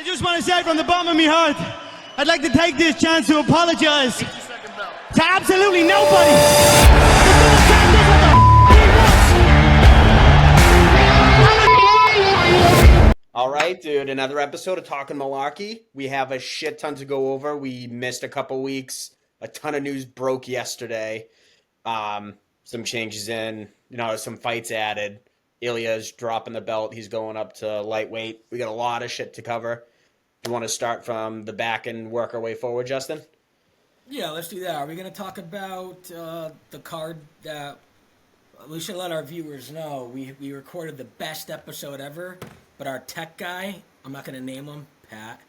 I just want to say from the bottom of my heart, I'd like to take this chance to apologize to absolutely nobody. All right, dude, another episode of Talkin Malarkey. We have a shit ton to go over. We missed a couple weeks. A ton of news broke yesterday. Some changes in, some fights added. Ilya's dropping the belt. He's going up to lightweight. We got a lot of shit to cover. You want to start from the back and work our way forward, Justin? Yeah, let's do that. Are we going to talk about the card that we should let our viewers know? We recorded the best episode ever, but our tech guy, I'm not going to name him, Pat,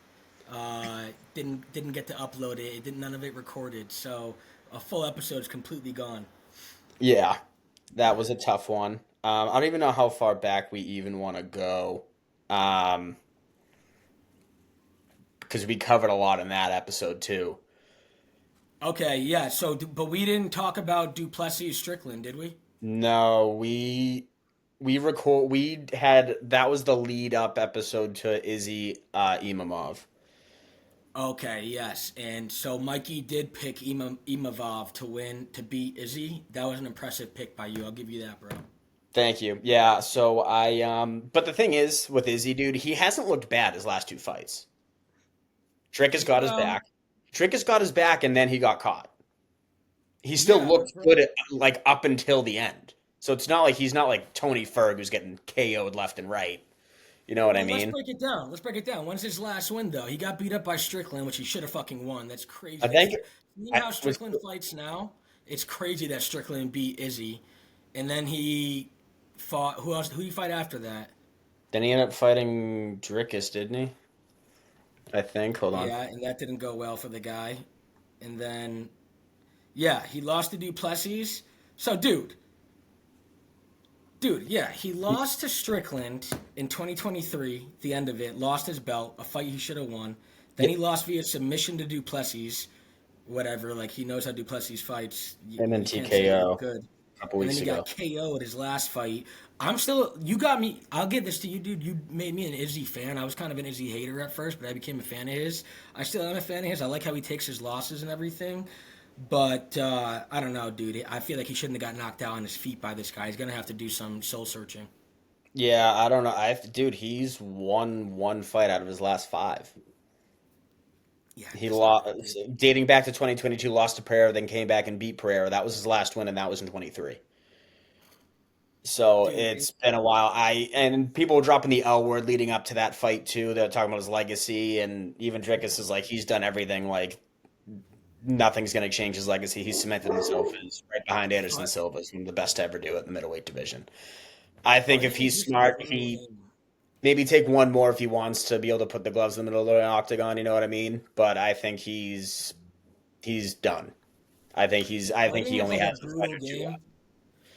didn't get to upload it. None of it recorded, so a full episode is completely gone. Yeah, that was a tough one. I don't even know how far back we even want to go. Because we covered a lot in that episode too. Okay, yeah. So, but we didn't talk about Duplessis Strickland, did we? No, we had that was the lead up episode to Izzy Imamov. Okay, yes. And so Mikey did pick Imavov to beat Izzy. That was an impressive pick by you. I'll give you that, bro. Thank you. Yeah, so but the thing is with Izzy, dude, he hasn't looked bad his last two fights. Trick has got his back. Trick has got his back, and then he got caught. He still looked good up until the end. So it's not like he's not like Tony Ferg who's getting KO'd left and right. You know what I mean? Let's break it down. When's his last win, though? He got beat up by Strickland, which he should have fucking won. That's crazy. I think. See how Strickland fights now? It's crazy that Strickland beat Izzy, and then he fought. Who else? Who did he fight after that? Then he ended up fighting Drickus, didn't he? I think. Hold on. Yeah, and that didn't go well for the guy. And then, yeah, he lost to Duplessis. So, dude, yeah, he lost to Strickland in 2023, the end of it, lost his belt, a fight he should have won. Then he lost via submission to Duplessis, whatever, like he knows how Duplessis fights. And then TKO. Good. A couple weeks ago. And then he got KO at his last fight. You got me, I'll give this to you, dude. You made me an Izzy fan. I was kind of an Izzy hater at first, but I became a fan of his. I still am a fan of his. I like how he takes his losses and everything. But I don't know, dude. I feel like he shouldn't have got knocked out on his feet by this guy. He's going to have to do some soul searching. Yeah, I don't know. Dude, he's won one fight out of his last five. Yeah, he lost, dating back to 2022, lost to Pereira, then came back and beat Pereira. That was his last win, and that was in 23. So it's been a while. And people were dropping the L word leading up to that fight too. They're talking about his legacy, and even Drickus is like he's done everything. Like nothing's going to change his legacy. He's cemented himself as right behind Anderson Silva, as one of the best to ever do it in the middleweight division. I think if he's smart, he maybe take one more if he wants to be able to put the gloves in the middle of the octagon. You know what I mean? But I think he's done. I think he only has a fight or two left.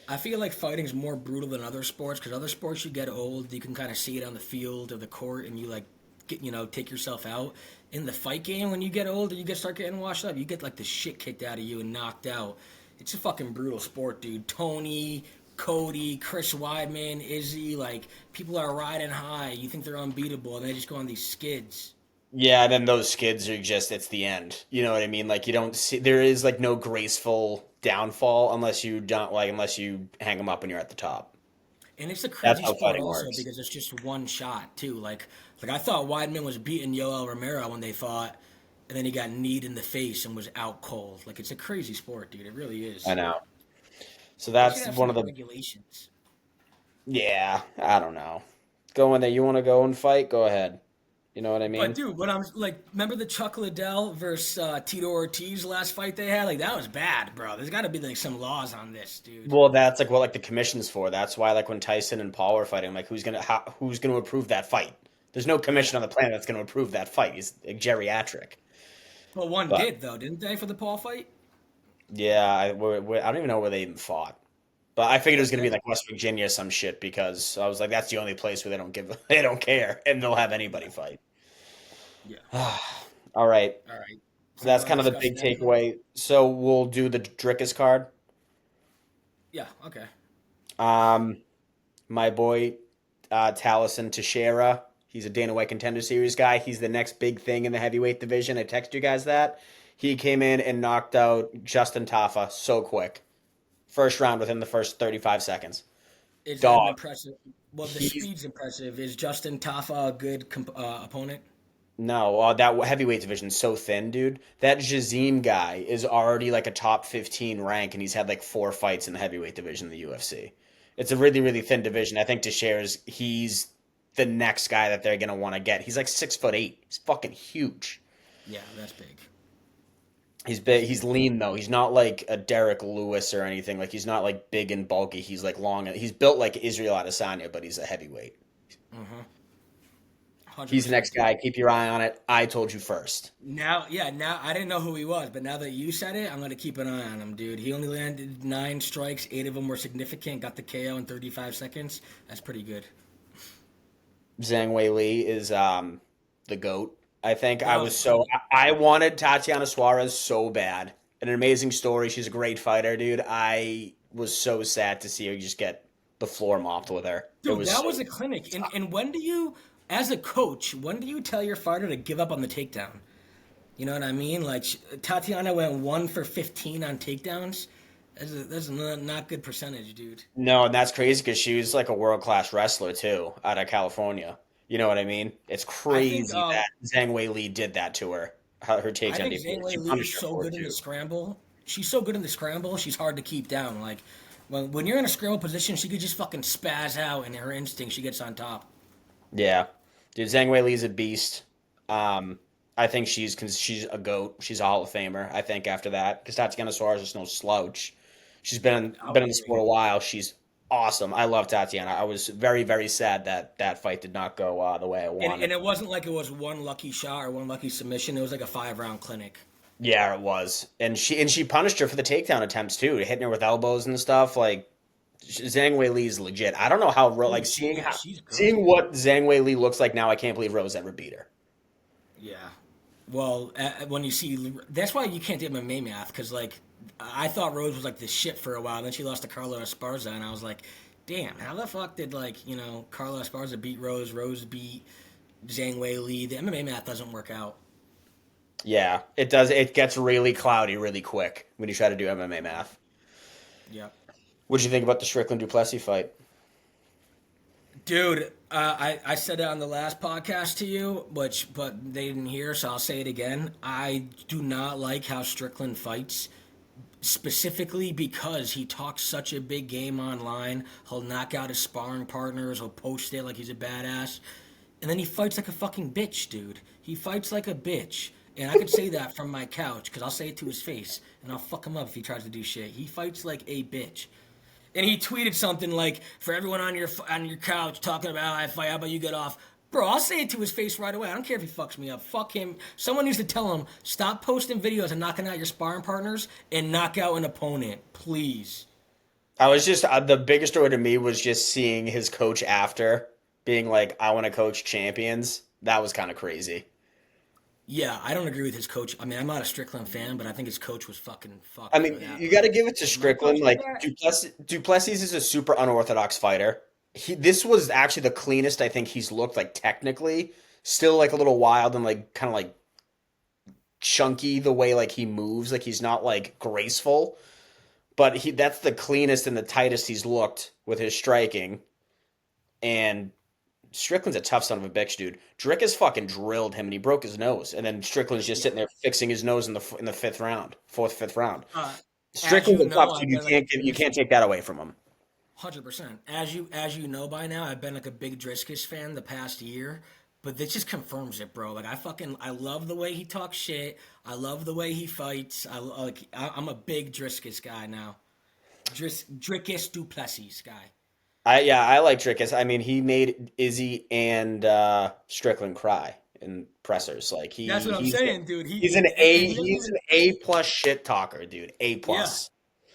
I feel like fighting is more brutal than other sports because other sports you get old, you can kind of see it on the field or the court, and you take yourself out. In the fight game, when you get older, you start getting washed up. You get like the shit kicked out of you and knocked out. It's a fucking brutal sport, dude. Tony, Cody, Chris Weidman, Izzy, like people are riding high. You think they're unbeatable, and they just go on these skids. Yeah, and then those skids are it's the end. You know what I mean? Like you don't see there is like no graceful downfall unless you hang them up and you're at the top. And it's a crazy sport also because it's just one shot too. Like I thought Weidman was beating Yoel Romero when they fought, and then he got kneed in the face and was out cold. Like it's a crazy sport, dude. It really is. I know. So that's one of the regulations. Yeah, I don't know. Go in there. You want to go and fight? Go ahead. You know what I mean? But dude, when I'm like, remember the Chuck Liddell versus Tito Ortiz last fight they had? Like that was bad, bro. There's got to be like some laws on this, dude. Well, that's like what the commission's for. That's why like when Tyson and Paul were fighting, like who's gonna approve that fight? There's no commission on the planet that's gonna approve that fight. He's like, geriatric. Well, one did though, didn't they, for the Paul fight? Yeah, I don't even know where they even fought. But I figured it was gonna be like West Virginia or some shit because I was like, that's the only place where they don't care and they'll have anybody fight. Yeah. All right. So that's kind of the big that. takeaway. So we'll do the Drickus card. Yeah. Okay. My boy Taliesin Teixeira. He's a Dana White Contender Series guy. He's the next big thing in the heavyweight division. I texted you guys that. He came in and knocked out Justin Tafa so quick. First round within the first 35 seconds. Is that an Dog. impressive? Well, the He's speed's impressive. Is Justin Tafa a good opponent? No, that heavyweight division's so thin, dude. That Jazim guy is already like a top 15 rank, and he's had like 4 fights in the heavyweight division in the UFC. It's a really, really thin division. I think Teixeira's he's the next guy that they're gonna want to get. He's like 6'8". He's fucking huge. Yeah, that's big. He's big. He's lean though. He's not like a Derek Lewis or anything. Like he's not like big and bulky. He's like long. He's built like Israel Adesanya, but he's a heavyweight. He's the next guy. Keep your eye on it. I told you first. Now I didn't know who he was, but now that you said it, I'm gonna keep an eye on him, dude. He only landed 9 strikes, 8 of them were significant. Got the KO in 35 seconds. That's pretty good. Zhang Wei Li is the GOAT. I think I wanted Tatiana Suarez so bad. An amazing story. She's a great fighter, dude. I was so sad to see her just get the floor mopped with her. Dude, was a clinic. And when do you, as a coach, when do you tell your fighter to give up on the takedown? You know what I mean? Like Tatiana went 1 for 15 on takedowns. That's not good percentage, dude. No, and that's crazy because she was like a world-class wrestler too, out of California. You know what I mean? It's crazy that Zhang Wei Li did that to her. Her takedown. I think Zhang Wei Li is so good in the scramble. She's so good in the scramble. She's hard to keep down. Like when you're in a scramble position, she could just fucking spaz out, and her instinct, she gets on top. Yeah, dude, Zhang Wei Li's a beast. I think she's a GOAT. She's a Hall of Famer. I think after that, because Tatiana Suarez is no slouch. She's been in the sport a while. She's awesome. I love Tatiana. I was very, very sad that fight did not go the way I wanted. And it wasn't like it was one lucky shot or one lucky submission. It was like a 5-round clinic. Yeah, it was. And she punished her for the takedown attempts too, hitting her with elbows and stuff. Like Zhang Wei Li is legit. I don't know how seeing what Zhang Wei Li looks like now. I can't believe Rose ever beat her. Yeah. Well, when you see, that's why you can't do MMA math, because like I thought Rose was like the shit for a while, and then she lost to Carla Esparza, and I was like, damn, how the fuck did Carla Esparza beat Rose beat Zhang Wei Li? The MMA math doesn't work out. Yeah, it does. It gets really cloudy really quick when you try to do MMA math. Yeah. What did you think about the Strickland Duplessis fight? Dude, I said it on the last podcast to you, but they didn't hear, so I'll say it again. I do not like how Strickland fights, specifically because he talks such a big game online. He'll knock out his sparring partners, he'll post it like he's a badass, and then he fights like a fucking bitch, dude. He fights like a bitch. And I could say that from my couch, because I'll say it to his face, and I'll fuck him up if he tries to do shit. He fights like a bitch. And he tweeted something like, for everyone on your couch talking about how I fight, how about you get off? Bro, I'll say it to his face right away. I don't care if he fucks me up. Fuck him. Someone needs to tell him, stop posting videos and knocking out your sparring partners and knock out an opponent. Please. I was just, the biggest story to me was just seeing his coach after being like, I want to coach champions. That was kind of crazy. Yeah, I don't agree with his coach. I mean, I'm not a Strickland fan, but I think his coach was fucking fucked. I mean, you got to give it to Strickland. Like, Duplessis is a super unorthodox fighter. This was actually the cleanest I think he's looked, like, technically. Still, like, a little wild and, like, kind of, like, chunky the way, like, he moves. Like, he's not, like, graceful. But that's the cleanest and the tightest he's looked with his striking. And Strickland's a tough son of a bitch, dude. Drickus fucking drilled him and he broke his nose, and then Strickland's just sitting there fixing his nose in the fifth round. Strickland's a tough dude. You can't take that away from him. 100%. As you know by now, I've been like a big Drickus fan the past year, but this just confirms it, bro. Like I love the way he talks shit. I love the way he fights. I'm a big Drickus guy now. Drickus Duplessis guy. I like Drickus. I mean, he made Izzy and Strickland cry in pressers. Like that's what I'm saying, dude. He's an A+ shit talker, dude. A+. Yeah.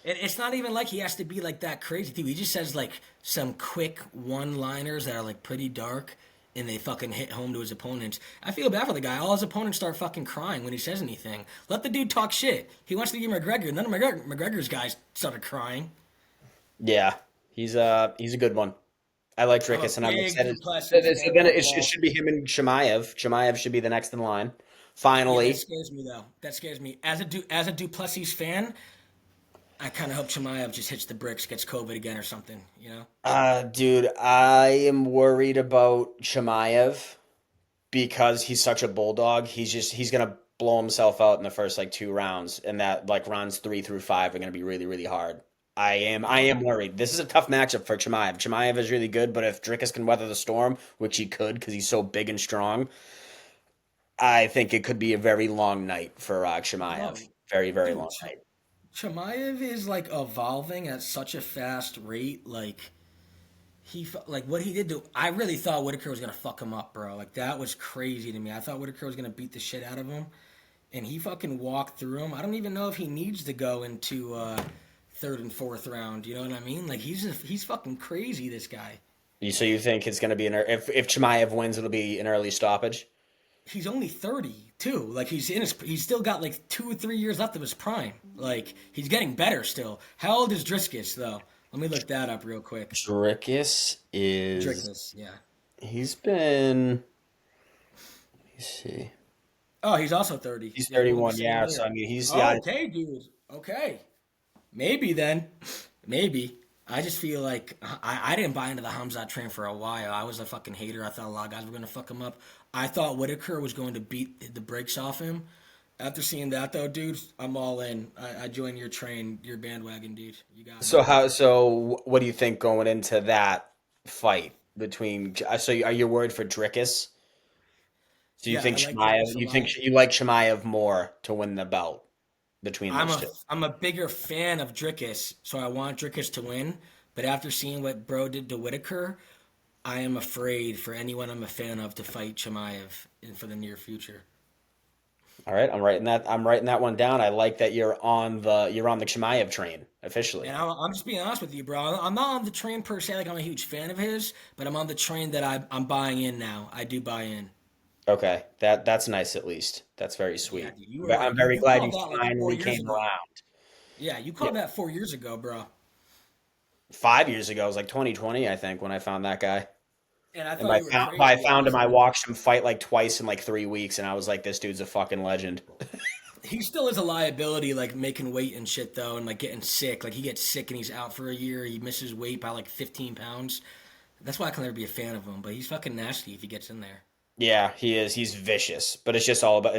It's not even like he has to be like that crazy, dude. He just says like some quick one-liners that are like pretty dark, and they fucking hit home to his opponents. I feel bad for the guy. All his opponents start fucking crying when he says anything. Let the dude talk shit. He wants to get McGregor. None of McGregor's guys started crying. Yeah. He's a good one. I like I'm a Drickus, and I'm big excited. Duplessis So fan, then though, it bro. should be him and Chimaev. Chimaev should be the next in line. Yeah, that Finally. scares me though. That scares me. As a Duplessis fan, I kind of hope Chimaev just hits the bricks, gets COVID again or something. You know? Dude, I am worried about Chimaev because he's such a bulldog. He's gonna blow himself out in the first like 2 rounds, and that like rounds 3 through 5 are gonna be really really hard. I am worried. This is a tough matchup for Chimaev. Chimaev is really good, but if Drickus can weather the storm, which he could because he's so big and strong, I think it could be a very long night for Chimaev. Bro, Very very dude, long night. Chimaev is like evolving at such a fast rate. Like like what he did to. I really thought Whitaker was gonna fuck him up, bro. Like that was crazy to me. I thought Whitaker was gonna beat the shit out of him, and he fucking walked through him. I don't even know if he needs to go into third and fourth round. You know what I mean? Like he's fucking crazy. This guy. So you think it's gonna be if Chimaev wins, it'll be an early stoppage? He's only 30 too. Like he's still got like 2 or 3 years left of his prime. Like he's getting better still. How old is Driscus though? Let me look that up real quick. Drickus is Driscus, yeah. he's been let me see. Oh, he's also 30. He's Yeah, born the 31, same yeah. So year. I mean he's Oh, got okay, dude. Okay. Maybe then. Maybe. I just feel like I didn't buy into the Hamzat train for a while. I was a fucking hater. I thought a lot of guys were going to fuck him up. I thought Whitaker was going to beat the brakes off him. After seeing that, though, dude, I'm all in. I join your train, your bandwagon, dude. You got me. so what do you think going into that fight between so are you worried for Drickus? So Yeah, I like Driscus a You lot. think you like Chimaev more to win the belt between I'm those a two? I'm a bigger fan of Drickus, so I want Drickus to win. But after seeing what Bro did to Whitaker, I am afraid for anyone I'm a fan of to fight Chimaev for the near future. All right, I'm writing that one down. I like that you're on the Chimaev train officially. And I'm just being honest with you, bro. I'm not on the train per se, like I'm a huge fan of his, but I'm on the train that I'm buying in now. I do buy in. Okay, that's nice at least. That's very Yeah, sweet. dude, you were right. I'm You very you glad you called that like four finally years came ago. around. Yeah, you Yeah, called that 4 years ago, bro. 5 years ago, it was like 2020, I think, when I found that guy. And I And thought you were by crazy. I found him, wasn't I gonna. watched him fight like twice in like 3 weeks, and I was like, this dude's a fucking legend. He still is a liability, like making weight and shit though, and like getting sick. Like he gets sick and he's out for a year. He misses weight by like 15 pounds. That's why I can never be a fan of him. But he's fucking nasty if he gets in there. Yeah, he is. He's vicious, but it's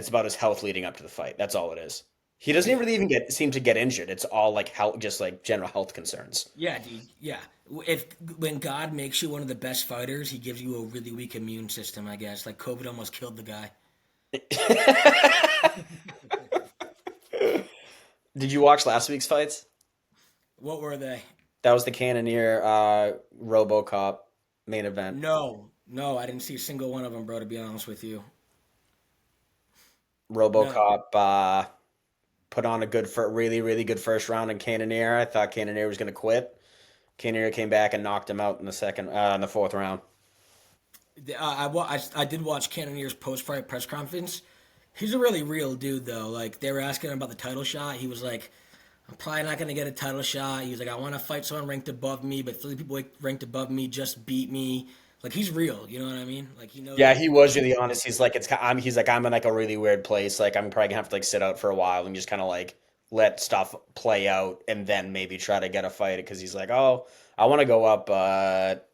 about his health leading up to the fight. That's all it is. He doesn't Yeah, really even get seem to get injured. It's all like health, just like general health concerns. yeah, dude. Yeah. If when God makes you one of the best fighters, He gives you a really weak immune system. I guess like COVID almost killed the guy. Did you watch last week's fights? What were they? That was the Cannoneer RoboCop main event. No, no, I didn't see a single one of them, bro. To be honest with you, no. RoboCop put on a really really good first round in Cannoneer. I thought Cannoneer was going to quit. Cannoneer came back and knocked him out in the fourth round. I did watch Cannonier's post fight press conference. He's a really real dude, though. Like they were asking him about the title shot. He was like, "I'm probably not gonna get a title shot." He was like, "I want to fight someone ranked above me, but 3 people ranked above me just beat me." Like he's real. You know what I mean? Like he knows Yeah, what he he's was doing. really honest. He's like I'm in like a really weird place. Like I'm probably gonna have to like sit out for a while and just kind of like let stuff play out and then maybe try to get a fight because he's like, oh, I want to go up, but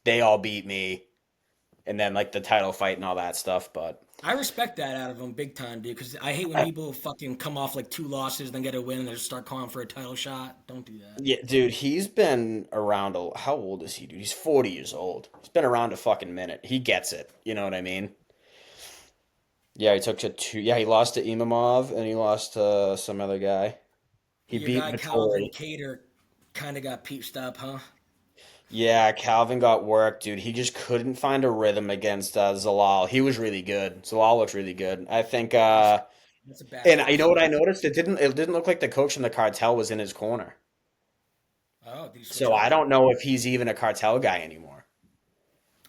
they all beat me, and then like the title fight and all that stuff. But I respect that out of him big time, dude. Because I hate when people fucking come off like 2 losses, then get a win, and they just start calling for a title shot. Don't do that. yeah, dude, he's been around. How old is he, dude? He's 40 years old. He's been around a fucking minute. He gets it. You know what I mean? Yeah, he took to two. Yeah, he lost to Imamov and he lost to some other guy. He Your beat guy Calvin Vittori. Cater kind of got pieced up, huh? Yeah, Calvin got worked, dude. He just couldn't find a rhythm against Zalal. He was really good. Zalal looked really good. I think, That's that's a bad and you coach know though. what I noticed? It didn't look like the coach from the cartel was in his corner. Oh, did he switch So I over? don't know if he's even a cartel guy anymore.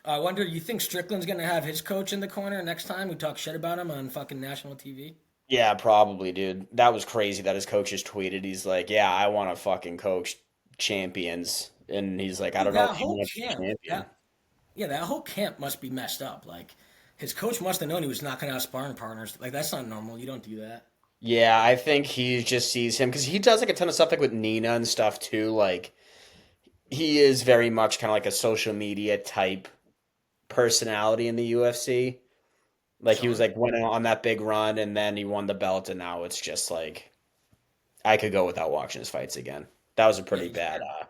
I wonder. You think Strickland's gonna have his coach in the corner next time? We talk shit about him on fucking national TV. Yeah, probably, dude. That was crazy that his coach just tweeted. He's like, "Yeah, I want to fucking coach champions," and he's like, "I Dude, don't know if that he whole wants to be camp, champion." Yeah, that whole camp must be messed up. Like, his coach must have known he was knocking out sparring partners. Like, that's not normal. You don't do that. Yeah, I think he just sees him because he does like a ton of stuff like with Nina and stuff too. Like he is very much kind of like a social media type personality in the UFC. Like he was Sure. like went on that big run and then he won the belt and now it's just like I could go without watching his fights again. That was a Yeah, pretty he's bad terrible.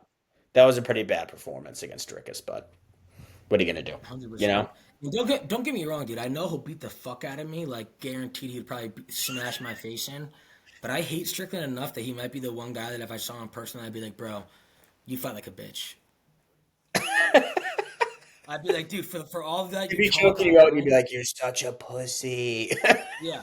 that was a pretty bad performance against Dricus, but what are you gonna do? Hundred You know? percent. And don't get me wrong, dude. I know he'll beat the fuck out of me. Like guaranteed, he'd probably smash my face in. But I hate Strickland enough that he might be the one guy that if I saw him personally, I'd be like, bro, you fight like a bitch. I'd be like, dude, for all of that He'd you be talk choking you out and you'd be online, like, you're such a pussy. yeah.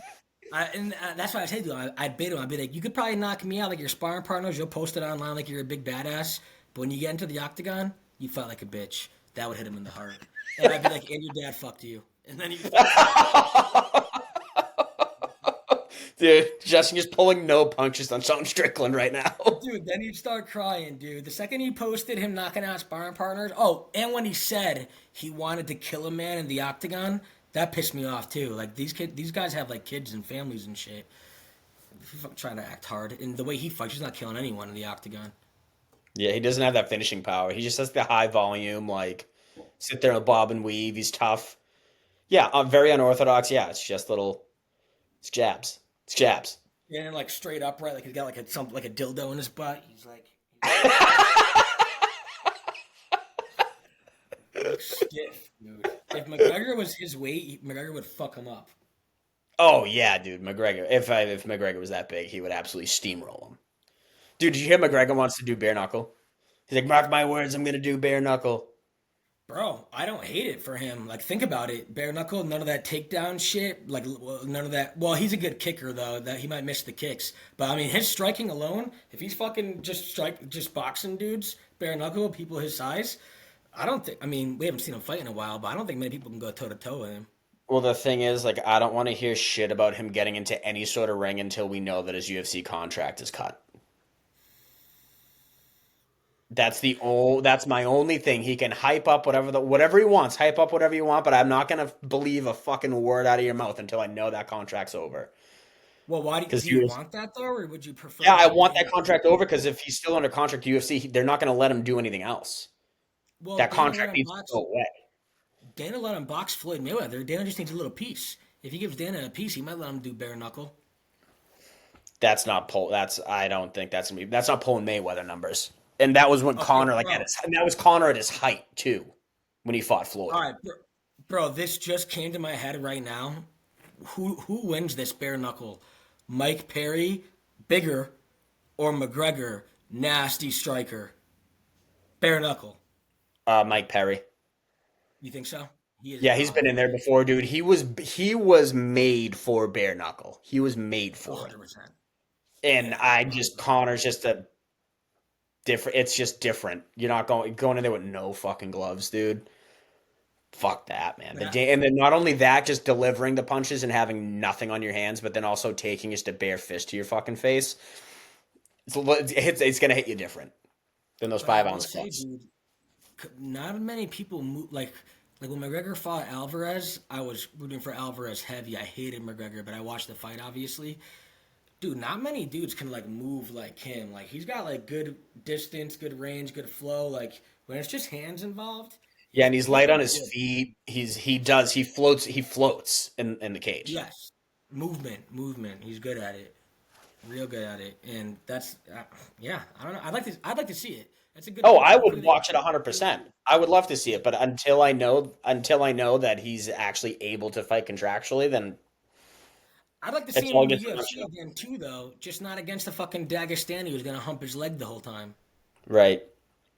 That's why I say, dude, I'd bait him. I'd be like, you could probably knock me out like your sparring partners. You'll post it online like you're a big badass. But when you get into the octagon, you fight like a bitch. That would hit him in the heart. And I'd be like, and your dad fucked you. And then he'd fucking kill me. Dude, Justin just pulling no punches on Sean Strickland right now. Dude, then he'd start crying, dude. The second he posted him knocking out sparring partners. Oh, and when he said he wanted to kill a man in the octagon, that pissed me off too. Like these guys have like kids and families and shit. He's trying to act hard, and the way he fights, he's not killing anyone in the octagon. Yeah, he doesn't have that finishing power. He just has the high volume, like sit there and bob and weave. He's tough. Yeah, very unorthodox. Yeah, it's just little, it's jabs. It's jabs. And then like straight upright, like he's got like something like a dildo in his butt. He looks stiff, dude. If McGregor was his weight, McGregor would fuck him up. Oh yeah, dude, McGregor. If McGregor was that big, he would absolutely steamroll him. Dude, did you hear McGregor wants to do bare knuckle? He's like, mark my words, I'm gonna do bare knuckle. Bro, I don't hate it for him. Like, think about it. Bare knuckle, none of that takedown shit. Like, none of that. Well, he's a good kicker though. That he might miss the kicks, but I mean, his striking alone. If he's fucking just boxing dudes, bare knuckle, people his size. I don't think. I mean, we haven't seen him fight in a while, but I don't think many people can go toe to toe with him. Well, the thing is, like, I don't want to hear shit about him getting into any sort of ring until we know that his UFC contract is cut. That's my only thing. He can hype up whatever he wants, hype up whatever you want, but I'm not gonna believe a fucking word out of your mouth until I know that contract's over. Well, why Because do you want that though, or would you prefer yeah, I like want that Dana? contract over because if he's still under contract to UFC, they're not gonna let him do anything else. Well, That contract needs to go away. Dana let him box Floyd Mayweather. Dana just needs a little piece. If he gives Dana a piece, he might let him do bare knuckle. That's not pull. That's I don't think that's gonna be. That's not pulling Mayweather numbers. And that was when Okay, Connor like at bro. his. And that was Connor at his height too, when he fought All Floyd. right, bro. This just came to my head right now. Who wins this bare knuckle? Mike Perry, bigger, or McGregor, nasty striker? Bare knuckle. Mike Perry. You think so? He is Yeah, he's been in there probably before, dude. He was made for bare knuckle. He was made for it. 100%. And Yeah, I just 100%. Connor's just a different. It's just different. You're not going in there with no fucking gloves, dude. Fuck that, man. But And then not only that, just delivering the punches and having nothing on your hands, but then also taking just a bare fist to your fucking face. It's gonna hit you different than those but I 5 ounce will say, gloves. dude, not many people move like when McGregor fought Alvarez. I was rooting for Alvarez heavy. I hated McGregor, but I watched the fight obviously. Dude, not many dudes can like move like him. Like he's got like good distance, good range, good flow. Like when it's just hands involved, Yeah, and he's he's light on pretty his good. feet. He floats in the cage. Yes, movement. He's good at it, real good at it, and that's yeah. I don't know. I'd like to see it. That's a good Oh, point. I would Hopefully they. watch it 100%. I would love to see it, but until I know that he's actually able to fight contractually, then I'd like to see it's him all in the good for them UFC show. again too, though. Just not against the fucking Dagestani who's gonna hump his leg the whole time. Right.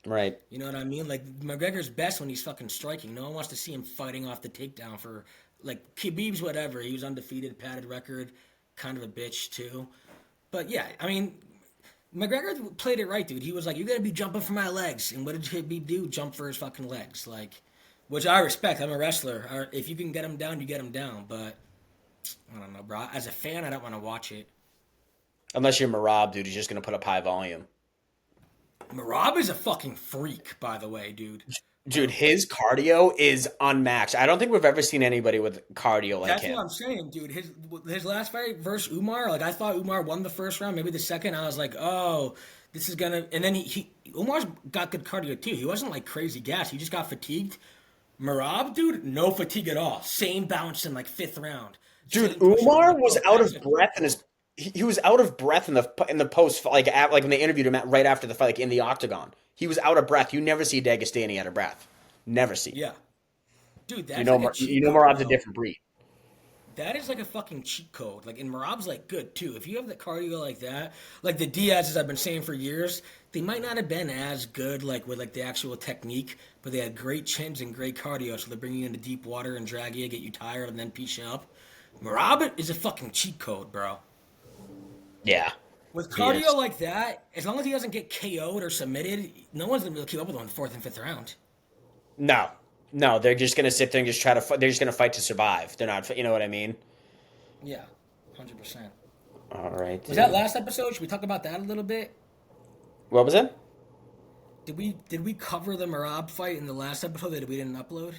Right. You know what I mean? Like McGregor's best when he's fucking striking. No one wants to see him fighting off the takedown for like Khabib's whatever. He was undefeated, padded record, kind of a bitch too. But yeah, I mean, McGregor played it right, dude. He was like, "You're gonna be jumping for my legs," and what did Khabib do? Jump for his fucking legs, like, which I respect. I'm a wrestler. If you can get him down, you get him down. But I don't know, bro. As a fan, I don't want to watch it. Unless you're Marab, dude, he's just gonna put up high volume. Marab is a fucking freak, by the way, dude. Dude, his cardio is unmatched. I don't think we've ever seen anybody with cardio like That's what him. I'm saying, dude. His last fight versus Umar, like I thought Umar won the first round, maybe the second. I was like, oh, this is gonna. And then he Umar's got good cardio too. He wasn't like crazy gas. He just got fatigued. Marab, dude, no fatigue at all. Same bounce in like fifth round. Dude, Same push in Umar like, was bro, out that's of a breath in his. He was out of breath in the post, like when they interviewed him right after the fight, like in the octagon. He was out of breath. You never see Dagestani out of breath. Never see. yeah, dude. You That's know, like a cheat you know, code, Marab's a bro. different breed. That is like a fucking cheat code. Like, and Marab's like good too. If you have the cardio like that, like the Diaz's I've been saying for years, they might not have been as good like with like the actual technique, but they had great chins and great cardio. So they bring you into deep water and drag you, get you tired, and then piece you up. Marab is a fucking cheat code, bro. Yeah, With he cardio is. like that, as long as he doesn't get KO'd or submitted, no one's gonna be able to keep up with him in the fourth and fifth round. No, no, they're just gonna sit there and just try to. They're just gonna fight to survive. They're not. You know what I mean? Yeah, 100%. All right, Was that dude. last episode? Should we talk about that a little bit? What was it? Did we cover the Marab fight in the last episode that we didn't upload?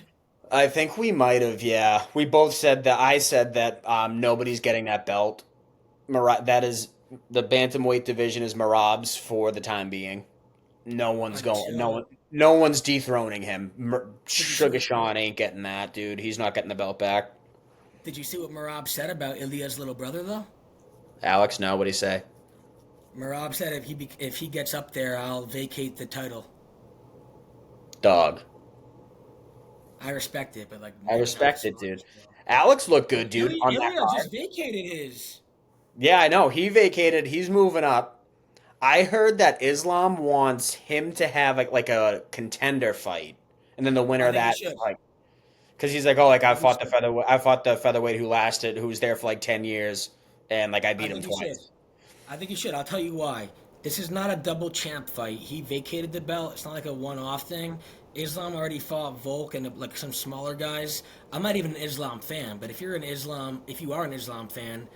I think we might have. Yeah, we both said that. I said that nobody's getting that belt. That is the bantamweight division is Marab's for the time being. No one's going. No one. Until No one's dethroning him. did you see Sugar what Sean ain't getting that, dude. He's not getting the belt back. did you see what Marab said about Ilya's little brother though? Alex, no. What do you say? Marab said if he gets up there, I'll vacate the title. Dog. I respect it, but like I maybe not respect this it, dude. much, bro. Alex looked good, dude, on that Ilya card. just vacated his. Yeah, I know. He vacated. He's moving up. I heard that Islam wants him to have like a contender fight, and then the winner I of think he that, should. like, because he's like, oh, like I think he should. I fought the featherweight who was there for like 10 years, and like I I beat him think he should. twice. I think he should. I'll tell you why. This is not a double champ fight. He vacated the belt. It's not like a one-off thing. Islam already fought Volk and like some smaller guys. I'm not even an Islam fan, but if you are an Islam fan,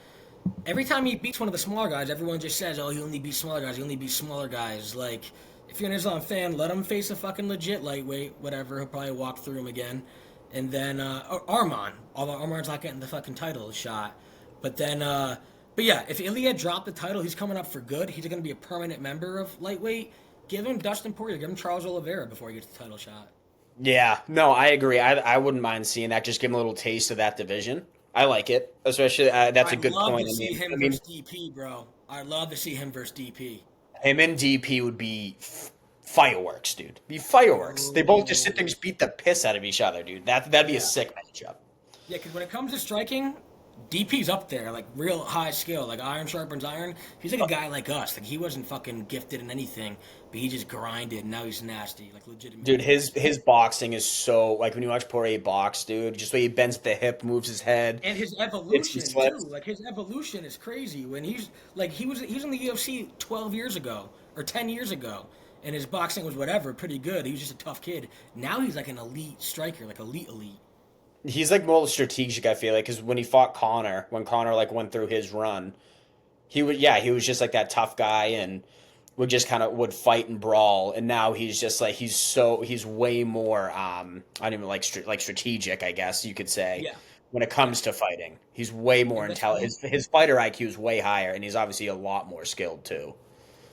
every time he beats one of the smaller guys, everyone just says, "Oh, he only beats smaller guys. He only beats smaller guys." Like, if you're an Islam fan, let him face a fucking legit lightweight, whatever. He'll probably walk through him again, and then Arman. Although Arman's not getting the fucking title shot, but then, but yeah, if Ilya dropped the title, he's coming up for good. He's going to be a permanent member of lightweight. Give him Dustin Poirier. Give him Charles Oliveira before he gets the title shot. Yeah, no, I agree. I wouldn't mind seeing that. Just give him a little taste of that division. I like it, especially that's a I'd good love point. to see him I mean, versus DP, bro. I'd love to see him versus DP. him and DP would be fireworks, dude. Be fireworks. They both just sit there and Ooh. just beat the piss out of each other, dude. That'd be a Yeah. sick matchup. Yeah, because when it comes to striking, DP's up there, like real high skill, like iron sharpens iron. He's like a guy like us. Like he wasn't fucking gifted in anything, but he just grinded. And now he's nasty, like Dude, legitimately nasty. his boxing is so like when you watch Poirier box, dude, just the way he bends at the hip, moves his head, And his hits and evolution too, slips. like his evolution is crazy. When he's like he was in the UFC 12 years ago or 10 years ago, and his boxing was whatever, pretty good. He was just a tough kid. Now he's like an elite striker, like elite. He's like more strategic, I feel like, because when he fought Connor, when Connor like went through his run, he was just like that tough guy and would just kind of would fight and brawl, and now he's just like he's way more I don't even like strategic, I guess you could say, Yeah, when it yeah. comes to fighting. He's way more And that's intelligent. all. His fighter IQ is way higher, and he's obviously a lot more skilled too.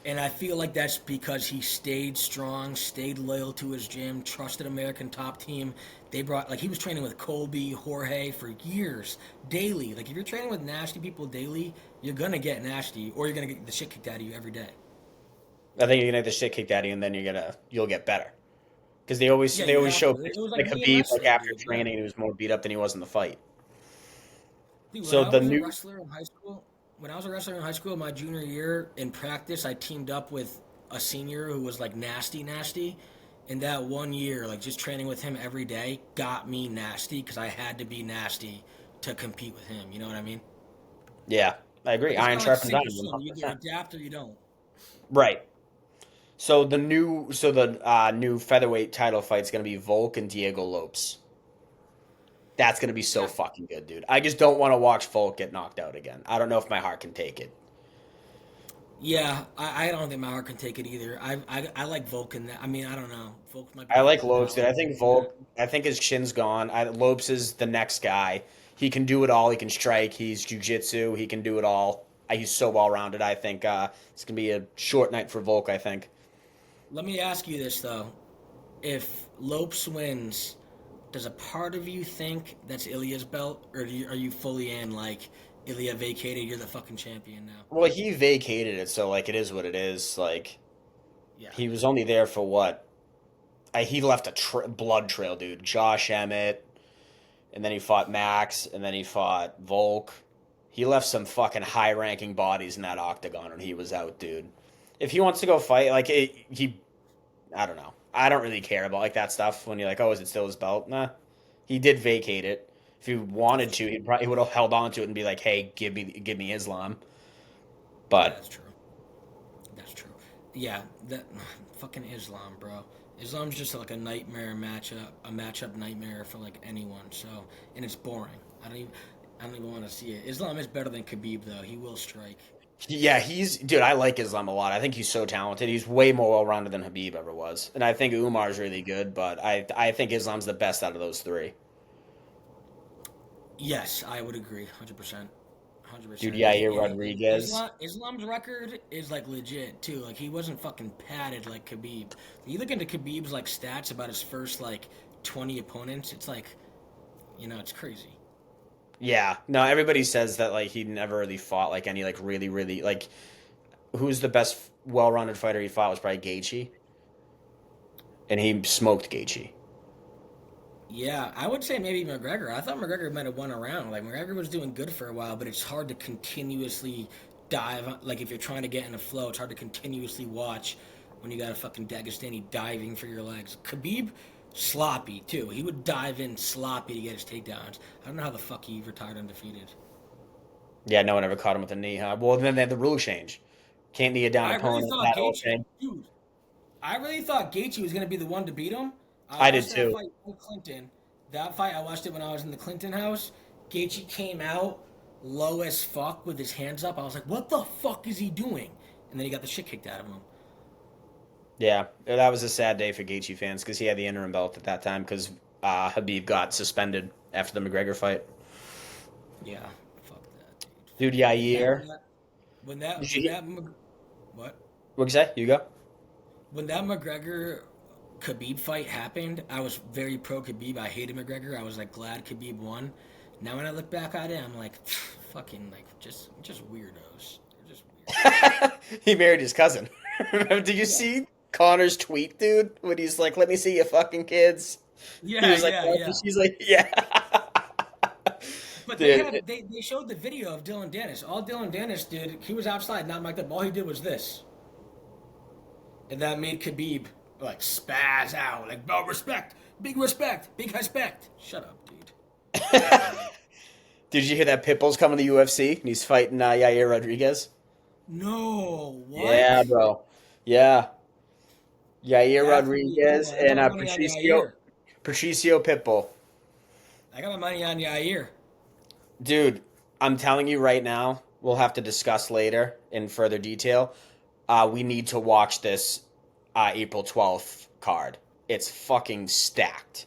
And I feel like that's because he stayed strong, stayed loyal to his gym, trusted American top team. They brought like he was training with Colby, Jorge for years, daily. Like if you're training with nasty people daily, you're gonna get nasty, or you're gonna get the shit kicked out of you every day. I think you're gonna get the shit kicked out of you, and then you'll get better. Because Yeah, they you always have to. show It pictures was like like me in Habib like wrestling, after dude. Yeah. training he was more beat up than he was in the fight. Dude, So the new when I was a wrestler in high school, my junior year in practice, I teamed up with a senior who was like nasty. And that one year, like just training with him every day, got me nasty because I had to be nasty to compete with him. You know what I mean? Yeah, I agree. Like it's Iron kind of like sharpens iron, sink or swim. You either 100%. adapt or you don't. Right. So the new featherweight title fight is gonna be Volk and Diego Lopes. That's gonna be so Yeah, fucking good, dude. I just don't want to watch Volk get knocked out again. I don't know if my heart can take it. Yeah, I don't think my heart can take it either. I like Volk in that. I mean, I don't know. Volk might be I the like most Lopes, dude. I palatable. think Volk. I think his chin's gone. Lopes is the next guy. He can do it all. He can strike. He's jujitsu. He can do it all. He's so well rounded. I think it's gonna be a short night for Volk. I think. Let me ask you this though: if Lopes wins, does a part of you think that's Ilya's belt, or are you fully in like Ilya vacated? You're the fucking champion now. Well, he vacated it, so like it is what it is. Like Yeah. he was only there for what? He left a blood trail, dude. Josh Emmett, and then he fought Max, and then he fought Volk. He left some fucking high-ranking bodies in that octagon when he was out, dude. If he wants to go fight, like I don't know. I don't really care about like that stuff. When you're like, oh, is it still his belt? Nah, he did vacate it. If he wanted to, he would have held on to it and be like, hey, give me Islam. Yeah, But that's true. That's true. Yeah, that fucking Islam, bro. Islam's just like a nightmare matchup, a matchup nightmare for like anyone. So, and it's boring. I don't even want to see it. Islam is better than Khabib though. He will strike. yeah, dude. I like Islam a lot. I think he's so talented. He's way more well-rounded than Habib ever was, and I think Umar's really good. But I think Islam's the best out of those three. Yes, I would agree, 100%. Dude, 100%. Yair Rodriguez. Islam's record is like legit too. Like he wasn't fucking padded like Khabib. You look into Khabib's like stats about his first like 20 opponents. It's like, it's crazy. Yeah, no. Everybody says that like he never really fought like any like really like who's the best well-rounded fighter he fought was probably Gaethje, and he smoked Gaethje. Yeah, I would say maybe McGregor. I thought McGregor might have won a round. Like McGregor was doing good for a while, but it's hard to continuously dive. Like if you're trying to get in a flow, it's hard to continuously watch when you got a fucking Dagestani diving for your legs. Khabib, sloppy too. He would dive in sloppy to get his takedowns. I don't know how the fuck he retired undefeated. Yeah, no one ever caught him with a knee, huh? Well, then they had the rule change. Can't knee a down I really opponent. thought That whole Gaethje, thing. dude. I really thought Gaethje was gonna be the one to beat him. I I did watched that too. fight with Clinton. That fight, I watched it when I was in the Clinton house. Gaethje came out low as fuck with his hands up. I was like, "What the fuck is he doing?" And then he got the shit kicked out of him. Yeah, that was a sad day for Gaethje fans because he had the interim belt at that time because Habib got suspended after the McGregor fight. Yeah, fuck that, Dude, dude. Yair. When that, Did when you, that, what? what'd you say? You go. When that McGregor Khabib fight happened, I was very pro Khabib. I hated McGregor. I was like glad Khabib won. Now when I look back at it, I'm like, fucking like just weirdos. They're just weird. He married his cousin. Did you Yeah, see Connor's tweet, dude? When he's like, "Let me see your fucking kids." He yeah, was like, yeah, "What?" yeah. She's like, "Yeah." But Dude, they showed the video of Dylan Dennis. All Dylan Dennis did, he was outside, not mic'd up. All he did was this, and that made Khabib like spaz out, like bro, respect, big respect. Shut up, dude. did you hear that Pitbull's coming to UFC and he's fighting Yair Rodriguez? No, Yeah, what? bro. Yeah, Yair That's gonna be a good Rodriguez one. I got and my money on Patricio Yair. Pitbull. I got my money on Yair. Dude, I'm telling you right now, we'll have to discuss later in further detail. We need to watch this April 12th card. It's fucking stacked.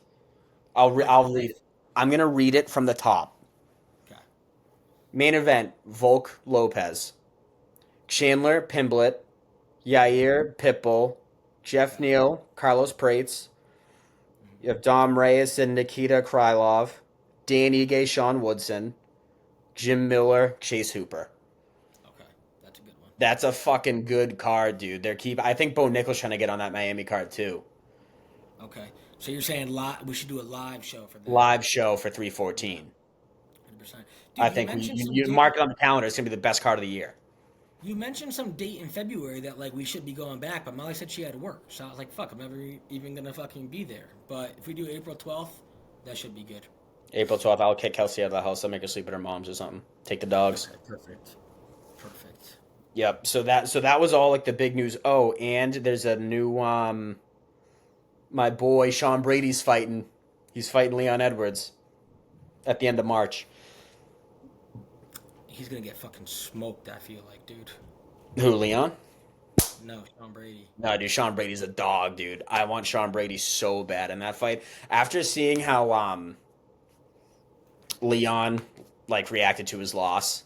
Like I'll read life. it. I'm gonna read it from the top. Okay. Main event: Volk Lopez, Chandler Pimblett, Yair Pitbull, Jeff Okay. Neal, Carlos Prates. You have Dom Reyes and Nikita Krylov, Dan Ige, Sean Woodson, Jim Miller, Chase Hooper. Okay. That's a good one. That's a fucking good card, dude. I think Bo Nickel's trying to get on that Miami card too. Okay. So you're saying we should do a live show for that. Live show for Yeah. 314. 100%. I Dude, think you mark it on the calendar. It's gonna be the best card of the year. You mentioned some date in February that like we should be going back, but Molly said she had to work. So I was like, fuck, I'm never even gonna fucking be there. But if we do April 12th, that should be good. April 12th, I'll kick Kelsey out of the house. I'll make her sleep at her mom's or something. Take the dogs. Okay, perfect. Perfect. Yep. So that was all like the big news. Oh, and there's a new my boy Sean Brady's fighting. He's fighting Leon Edwards at the end of March. He's gonna get fucking smoked, I feel like, dude. Who, Leon? No, Sean Brady. No, dude, Sean Brady's a dog, dude. I want Sean Brady so bad in that fight. After seeing how Leon like reacted to his loss,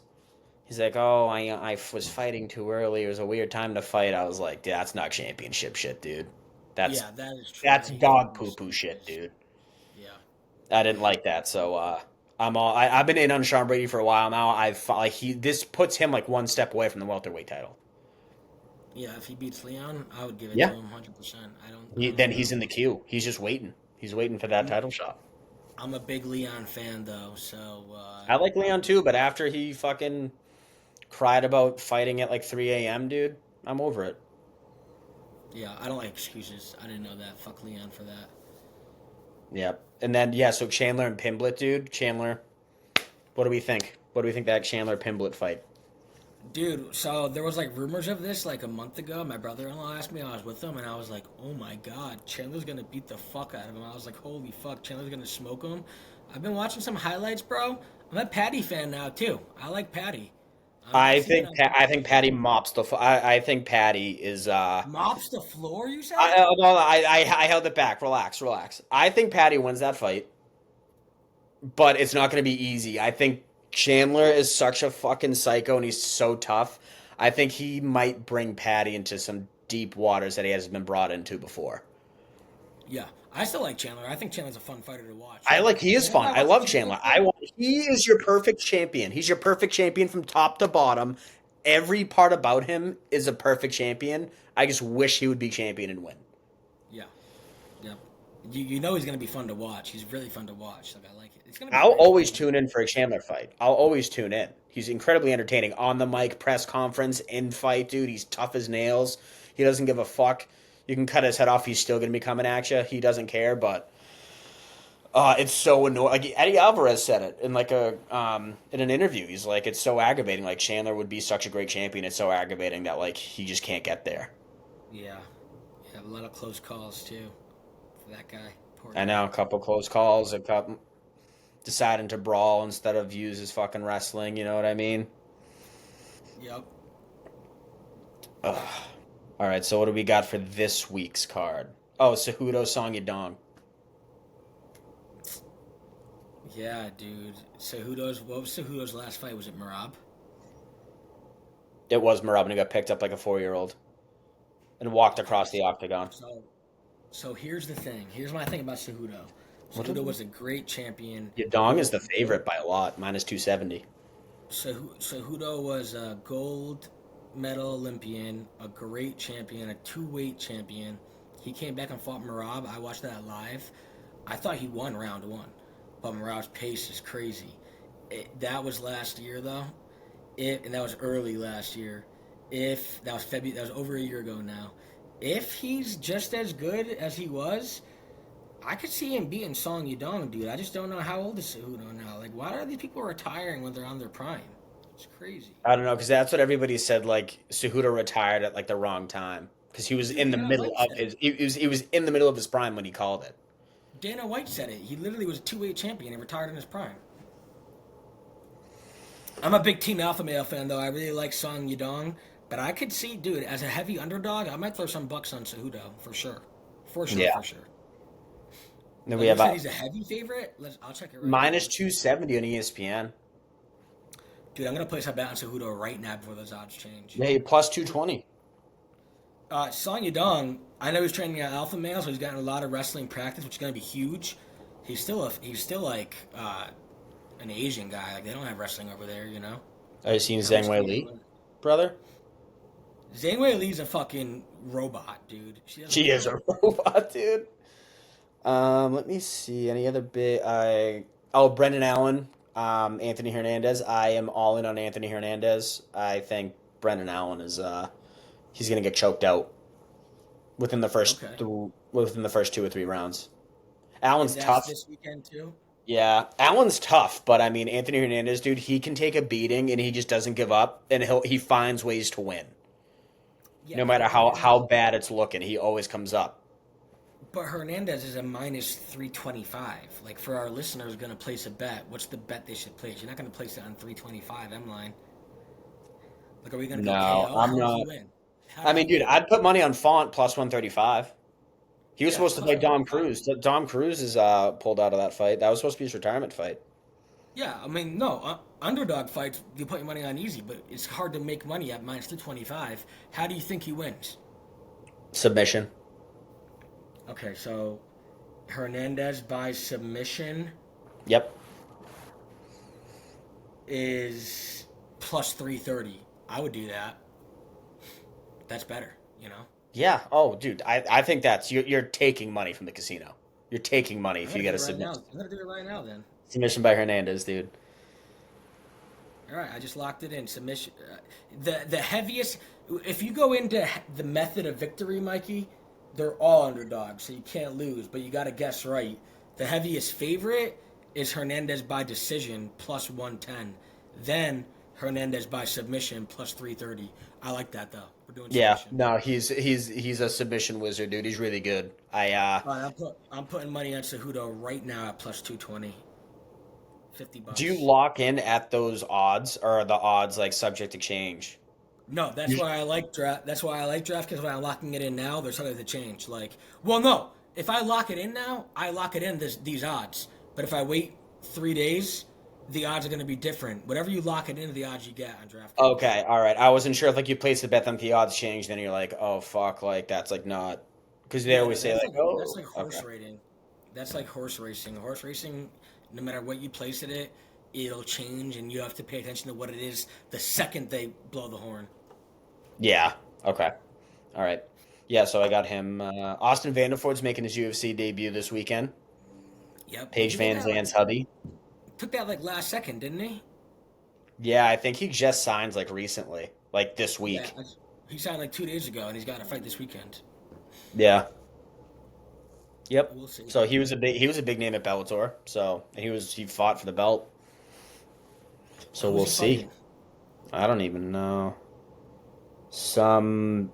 he's like, "Oh, I was fighting too early. It was a weird time to fight." I was like, "That's not championship shit, dude. That's Yeah, that is true. that's That he's dog poo lost. poo shit, dude." Yeah. I didn't like that, so I've been in on Sean Brady for a while now. This puts him like one step away from the welterweight title. Yeah, if he beats Leon, I would give it to Yeah. him 100%. I don't Then he's know. in the queue. He's just waiting. He's waiting for that title shot. I'm a big Leon fan though, so I like Leon too, but after he fucking cried about fighting at like 3 a.m., dude, I'm over it. yeah, I don't like excuses. I didn't know that. Fuck Leon for that. Yep. And then yeah, so Chandler and Pimblett, dude. Chandler, what do we think? What do we think that Chandler Pimblett fight? Dude, so there was like rumors of this like a month ago. My brother-in-law asked me, I was with him, and I was like, "Oh my god, Chandler's gonna beat the fuck out of him." I was like, "Holy fuck, Chandler's gonna smoke him." I've been watching some highlights, bro. I'm a Patty fan now too. I like Patty. I see that on I TikTok think too. Patty mops the. I think Patty is. Mops the floor, you said? I held it back. Relax, relax. I think Patty wins that fight, but it's not going to be easy. I think Chandler is such a fucking psycho and he's so tough. I think he might bring Patty into some deep waters that he hasn't been brought into before. Yeah, I still like Chandler. I think Chandler's a fun fighter to watch. He is Whenever fun. I I watch love Chandler Chandler. fight, He is your perfect champion. He's your perfect champion from top to bottom. Every part about him is a perfect champion. I just wish he would be champion and win. yeah, yeah. You know he's gonna be fun to watch. He's really fun to watch. Like I like it. It's gonna be a I'll great fight, always man. tune in for a Chandler fight. I'll always tune in. He's incredibly entertaining on the mic, press conference, in fight, dude. He's tough as nails. He doesn't give a fuck. You can cut his head off. He's still going to be coming at you. He doesn't care, but it's so annoying. Like Eddie Alvarez said it in like a in an interview. He's like, it's so aggravating. Like Chandler would be such a great champion. It's so aggravating that like he just can't get there. Yeah, yeah. A lot of close calls too for that guy. Poor I guy. know a couple close calls, a couple deciding to brawl instead of use his fucking wrestling. You know what I mean? Yep. Ugh. All right, so what do we got for this week's card? Oh, Cejudo Song Yadong. Yeah, dude. What was Cejudo's last fight? Was it Marab? It was Marab, and he got picked up like a 4-year-old and walked Okay. across the octagon. So here's the thing. Here's my thing about Cejudo. What Cejudo was a great champion. Yadong is the favorite by a lot, minus 270. Cejudo was a gold medal Olympian, a great champion, a two-weight champion. He came back and fought Marab. I watched that live. I thought he won round one, but Marab's pace is crazy. That was last year though, and that was early last year. If that was February, that was over a year ago now. If he's just as good as he was, I could see him beating Song Yadong, dude. I just don't know how old is Cejudo now. Like, why are these people retiring when they're on their prime? It's crazy. I don't know, because that's what everybody said. Like Cejudo retired at like the wrong time because he was Dude, in the Dana middle White of said it. his. He was in the middle of his prime when he called it. Dana White said it. He literally was a two-weight champion and retired in his prime. I'm a big Team Alpha Male fan, though. I really like Song Yadong. But I could see, dude, as a heavy underdog, I might throw some bucks on Cejudo, for sure. For sure, Yeah. for sure. Then Oh, we you have said he's a heavy favorite? I'll check it right now. minus 270 on ESPN. Dude, I'm going to place a bet on Cejudo right now before those odds change. Yeah, plus 220. Song Yadong, I know he's training at Alpha Male, so he's gotten a lot of wrestling practice, which is going to be huge. He's still like an Asian guy. Like, they don't have wrestling over there, you know? Have you seen Everyone's Zhang Wei scared Li, of him. brother? Zhang Wei Li's a fucking robot, dude. She doesn't She is care. a robot, dude. Let me see. Any other bit? Brendan Allen, Anthony Hernandez. I am all in on Anthony Hernandez. I think Brendan Allen is he's gonna get choked out Okay. within the first 2 or 3 rounds. And Allen's that's tough. this weekend, too? Yeah, Allen's tough, but I mean Anthony Hernandez, dude, he can take a beating and he just doesn't give up, and he finds ways to win. Yeah, No and matter how bad it's looking, he always comes up. but Hernandez is a minus 325. Like, for our listeners going to place a bet, what's the bet they should place? You're not going to place it on 325 M line. Like, are we gonna go No, KO? I'm How does he not. win? How I does he mean, dude, win? I'd put money on Font plus 135. He was Yeah, supposed to plus fight Dom 135. Cruz. Dom Cruz is pulled out of that fight. That was supposed to be his retirement fight. Yeah, I mean, no, underdog fights, you put your money on easy, but it's hard to make money at minus 225. How do you think he wins? Submission. Okay, so Hernandez by submission Yep. is plus 330. I would do that. That's better, you know? Yeah. Oh, dude, I think that's you're taking money from the casino. You're taking money I'm if going you to get do a it right now. submission. I'm going to do it right now then. Submission by Hernandez, dude. All right, I just locked it in. Submission. The heaviest. If you go into the method of victory, Mikey, they're all underdogs, so you can't lose. But you got to guess right. The heaviest favorite is Hernandez by decision plus 110. Then Hernandez by submission plus 330. I like that though. We're doing Yeah. submission. No, he's a submission wizard, dude. He's really good. All right, I'm putting money on Cejudo right now at plus 220. Do you $50. lock in at those odds, or are the odds like subject to change? No, that's You- why I like draft. That's why I like draft because when I'm locking it in now, there's something to change. Like, well, no, if I lock it in now, I lock it in these odds. But if I wait 3 days, the odds are going to be different. Whatever you lock it into, the odds you get on DraftKings. Okay, all right. I wasn't sure if like you place the bet, then the odds change, then you're like, oh fuck, like that's like not because they Yeah, always say like, that's oh, like okay, horse rating. That's like horse racing. Horse racing, no matter what you place it, it'll change, and you have to pay attention to what it is the second they blow the horn. yeah, okay, all right, yeah. So I got him. Austin Vanderford's making his UFC debut this weekend. Yep. Did Paige you get Van that? Like, Zandt's hubby. took that like last second, didn't he? Yeah, I think he just signed like recently, like this Yeah, week. he signed like 2 days ago, and he's got a fight this weekend. Yeah. Yep. We'll see. So he was a big name at Bellator. So he fought for the belt. So Who's we'll he see. fighting? I don't even know. Some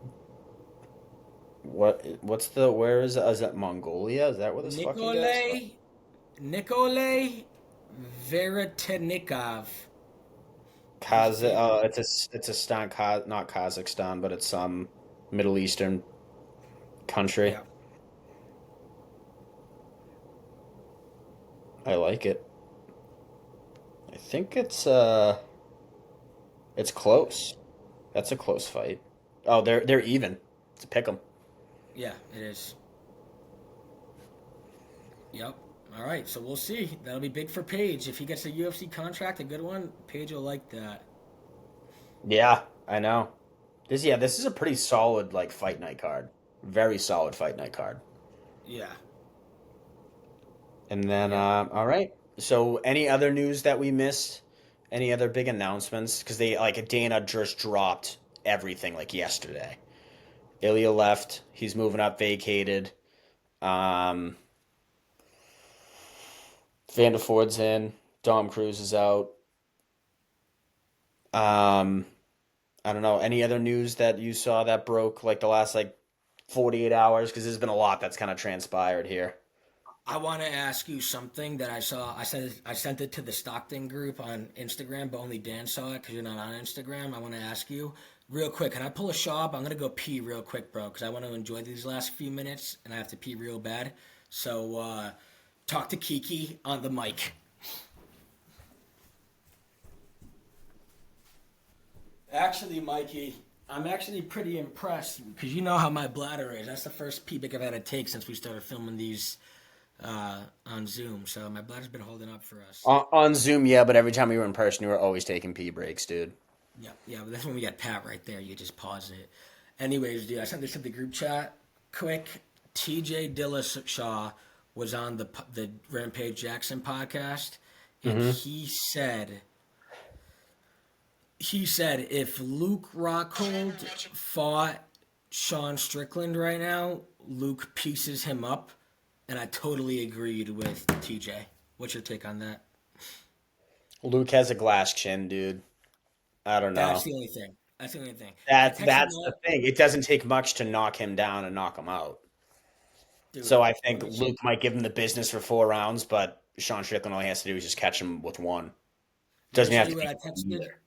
where is that Mongolia? Is that where this fucking guy's from? Nikolay Veretinikov. He's a favorite. It's a stan, not Kazakhstan, but it's some Middle Eastern country. Yeah. I like it. I think it's close. That's a close fight. Oh, they're even. It's a pick 'em. Yeah, it is. Yep. All right, so we'll see. That'll be big for Paige. If he gets a UFC contract, a good one, Paige will like that. Yeah, I know. This is a pretty solid like fight night card. Very solid fight night card. Yeah. And then Yeah. all right. So any other news that we missed? Any other big announcements? Because they like Dana just dropped everything like yesterday. Ilya left. He's moving up, vacated. Um, Vandeford's in. Dom Cruz is out. Um, I don't know. Any other news that you saw that broke like the last like 48 hours? Because there's been a lot that's kind of transpired here. I want to ask you something that I saw. I sent it to the Stockton group on Instagram, but only Dan saw it because you're not on Instagram. I want to ask you real quick. Can I pull a Shab? I'm gonna go pee real quick, bro, because I want to enjoy these last few minutes, and I have to pee real bad. So talk to Kiki on the mic. Actually, Mikey, I'm actually pretty impressed because you know how my bladder is. That's the first pee break I've had to take since we started filming these on Zoom. So my bladder's been holding up for us. On Zoom, yeah, but every time we were in person, you were always taking pee breaks, dude. Yeah, but that's when we got Pat right there. You just pause it. Anyways, dude, I sent this to the group chat quick. TJ Dillashaw was on the Rampage Jackson podcast, and he said if Luke Rockhold fought Sean Strickland right now, Luke pieces him up, and I totally agreed with TJ. What's your take on that? Luke has a glass chin, dude. I don't know. That's the only thing. That's the only thing. I That's texted the thing. It doesn't take much to knock him down and knock him out. dude. So I Let think me Luke might give him the business for 4 rounds, but Sean Strickland all he has to do is just catch him with one. Let me Doesn't show have you to what be I texted. either.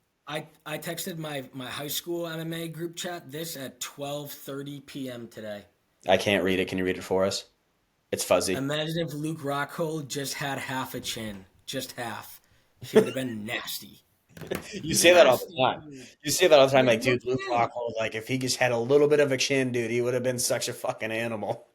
I texted my high school MMA group chat this at 12:30 p.m. today. I can't read it. Can you read it for us? It's fuzzy. Imagine if Luke Rockhold just had half a chin, just half. He would have been nasty. You say that all the Nasty, time. dude. You say that all the time, Like, like, no dude, Luke kidding. Rockhold, like, if he just had a little bit of a chin, dude, he would have been such a fucking animal.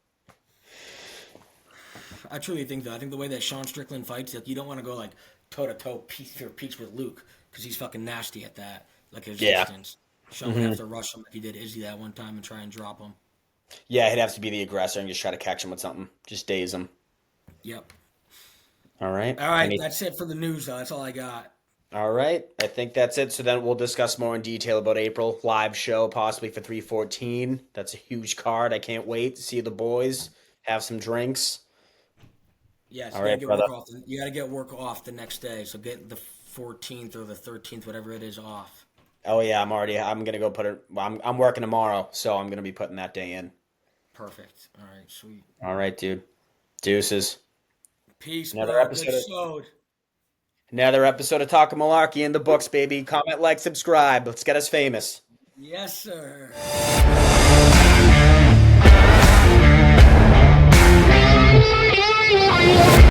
I truly think though. I think the way that Sean Strickland fights, like you don't want to go like toe to toe, piece for piece with Luke because he's fucking nasty at that. Like his Yeah. distance. Sean would have to rush him like he did Izzy that one time and try and drop him. Yeah, he'd have to be the aggressor and just try to catch him with something. Just daze him. Yep. All right. All right, that's it for the news though. That's all I got. All right. I think that's it. So then we'll discuss more in detail about April. Live show possibly for 314. That's a huge card. I can't wait to see the boys, have some drinks. Yes, All you gotta right, get brother. work off. You gotta get work off the next day. So get the 14th or the 13th, whatever it is, off. Oh yeah, I'm gonna go put it. Well, I'm working tomorrow, so I'm gonna be putting that day in. Perfect. All right, sweet. All right, dude. Deuces. Peace, Another bro. episode. Good showed. Another episode of Talkin Malarkey in the books, baby. Comment, like, subscribe. Let's get us famous. Yes, sir.